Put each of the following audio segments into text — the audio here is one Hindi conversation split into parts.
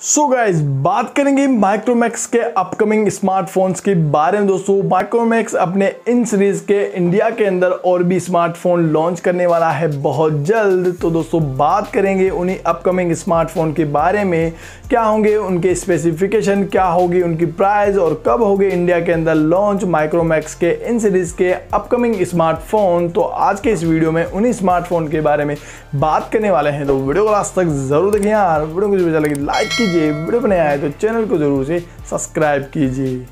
सो गाइज बात करेंगे माइक्रोमैक्स के अपकमिंग स्मार्टफोन्स के बारे में। दोस्तों माइक्रोमैक्स अपने इन सीरीज के इंडिया के अंदर और भी स्मार्टफोन लॉन्च करने वाला है बहुत जल्द। तो दोस्तों बात करेंगे उन्हीं अपकमिंग स्मार्टफोन के बारे में, क्या होंगे उनके स्पेसिफिकेशन, क्या होगी उनकी प्राइस और कब होगी इंडिया के अंदर लॉन्च माइक्रोमैक्स के इन सीरीज के अपकमिंग स्मार्टफोन। तो आज के इस वीडियो में उन्हीं स्मार्टफोन के बारे में बात करने वाले हैं। तो वीडियो को लास्ट तक जरूर देखिए यार। वीडियो को अच्छा लगे लाइक कीजिए, वीडियो पर नया आए तो चैनल को जरूर से सब्सक्राइब कीजिए।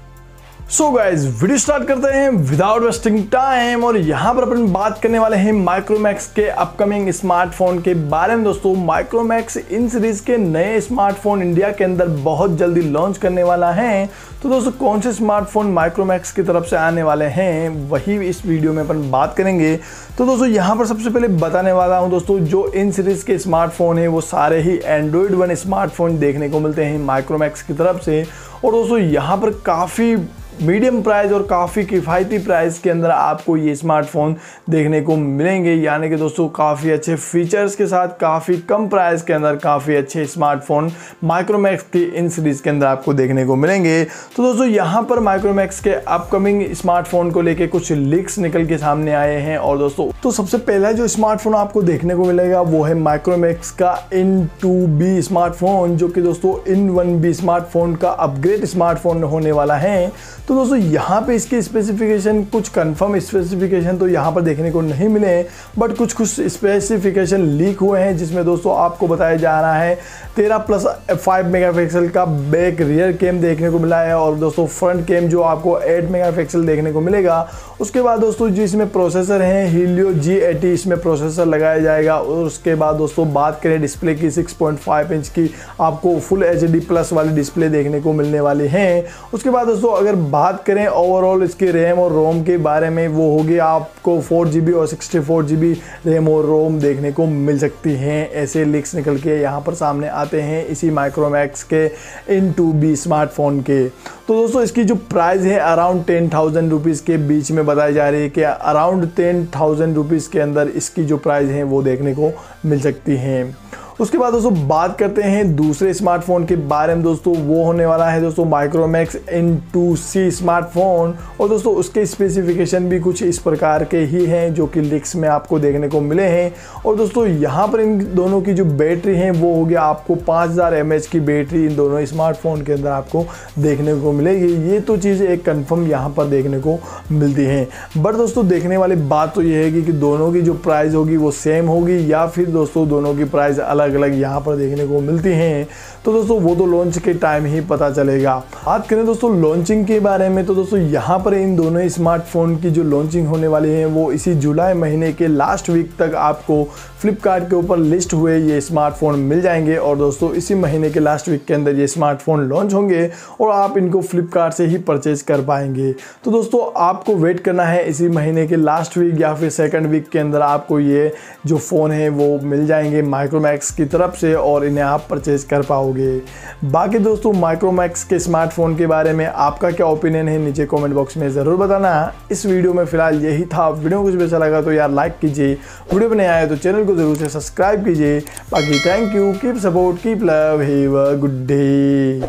सो गाइज वीडियो स्टार्ट करते हैं विदाउट वेस्टिंग टाइम। और यहाँ पर अपन बात करने वाले हैं माइक्रोमैक्स के अपकमिंग स्मार्टफोन के बारे में। दोस्तों माइक्रोमैक्स इन सीरीज के नए स्मार्टफोन इंडिया के अंदर बहुत जल्दी लॉन्च करने वाला है। तो दोस्तों कौन से स्मार्टफोन माइक्रोमैक्स की तरफ से आने वाले हैं वही इस वीडियो में अपन बात करेंगे। तो दोस्तों यहाँ पर सबसे पहले बताने वाला हूँ दोस्तों, जो इन सीरीज के स्मार्टफोन है वो सारे ही एंड्रॉयड वन स्मार्टफोन देखने को मिलते हैं माइक्रोमैक्स की तरफ से। और दोस्तों यहाँ पर काफ़ी मीडियम प्राइस और काफ़ी किफ़ायती प्राइस के अंदर आपको ये स्मार्टफोन देखने को मिलेंगे, यानी कि दोस्तों काफ़ी अच्छे फीचर्स के साथ काफ़ी कम प्राइस के अंदर काफ़ी अच्छे स्मार्टफोन माइक्रोमैक्स की इन सीरीज़ के अंदर आपको देखने को मिलेंगे। तो दोस्तों यहाँ पर माइक्रोमैक्स के अपकमिंग स्मार्टफोन को लेके कुछ लीक्स निकल के सामने आए हैं। और दोस्तों तो सबसे पहला जो स्मार्टफोन आपको देखने को मिलेगा वो है माइक्रोमैक्स का In2B स्मार्टफोन, जो कि दोस्तों In1B स्मार्टफोन का अपग्रेड स्मार्टफोन होने वाला है। तो दोस्तों यहाँ पे इसके स्पेसिफिकेशन, कुछ कंफर्म स्पेसिफिकेशन तो यहाँ पर देखने को नहीं मिले हैं, बट कुछ स्पेसिफिकेशन लीक हुए हैं, जिसमें दोस्तों आपको बताया जा रहा है 13+5 मेगापिक्सल का बैक रियर कैम देखने को मिला है। और दोस्तों फ्रंट कैम जो आपको 8 मेगापिक्सल देखने को मिलेगा। उसके बाद दोस्तों जो इसमें प्रोसेसर है हीलियो G80 इसमें प्रोसेसर लगाया जाएगा। और उसके बाद दोस्तों बात करें डिस्प्ले की, 6.5 इंच की आपको फुल HD प्लस वाली डिस्प्ले देखने को मिलने वाली है। उसके बाद दोस्तों अगर बात करें ओवरऑल इसकी रैम और रोम के बारे में, वो होगी आपको 4GB और 64GB रैम और रोम देखने को मिल सकती हैं। ऐसे लीक्स निकल के यहाँ पर सामने आते हैं इसी माइक्रोमैक्स के In2B स्मार्टफोन के। तो दोस्तों इसकी जो प्राइस है अराउंड 10,000 रुपीज़ के बीच में बताई जा रही है कि अराउंड 10,000 रुपीज़ के अंदर इसकी जो प्राइस है वो देखने को मिल सकती हैं। उसके बाद दोस्तों बात करते हैं दूसरे स्मार्टफोन के बारे में। दोस्तों वो होने वाला है दोस्तों माइक्रोमैक्स In2C स्मार्टफोन। और दोस्तों उसके स्पेसिफिकेशन भी कुछ इस प्रकार के ही हैं जो कि लीक्स में आपको देखने को मिले हैं। और दोस्तों यहाँ पर इन दोनों की जो बैटरी है वो होगी आपको 5000 mAh की बैटरी इन दोनों स्मार्टफोन के अंदर आपको देखने को मिलेगी। ये तो चीज़ें एक कन्फर्म यहाँ पर देखने को मिलती हैं। बट दोस्तों देखने वाली बात तो ये है कि दोनों की जो प्राइस होगी वो सेम होगी या फिर दोस्तों दोनों की प्राइस अलग अलग यहाँ पर देखने को मिलती हैं। तो दोस्तों वो तो लॉन्च के टाइम ही पता चलेगा। बात करें दोस्तों लॉन्चिंग के बारे में, तो दोस्तों यहाँ पर इन दोनों स्मार्टफोन की जो लॉन्चिंग होने वाली है वो इसी जुलाई महीने के लास्ट वीक तक आपको फ्लिपकार्ट के ऊपर लिस्ट हुए ये स्मार्टफोन मिल जाएंगे। और दोस्तों इसी महीने के लास्ट वीक के अंदर ये स्मार्टफोन लॉन्च होंगे और आप इनको फ्लिपकार्ट से ही परचेज कर पाएंगे। तो दोस्तों आपको वेट करना है इसी महीने के लास्ट वीक या फिर सेकंड वीक के अंदर आपको ये जो फ़ोन है वो मिल जाएंगे माइक्रोमैक्स की तरफ से और इन्हें आप परचेज कर पाओगे। बाकी दोस्तों माइक्रोमैक्स के स्मार्टफोन के बारे में आपका क्या ओपिनियन है नीचे कमेंट बॉक्स में ज़रूर बताना। इस वीडियो में फिलहाल यही था। वीडियो कुछ भी अच्छा लगा तो यार लाइक कीजिए, वीडियो में नया आए तो चैनल को जरूर से सब्सक्राइब कीजिए। बाकी thank you, keep support, keep love, have a good day.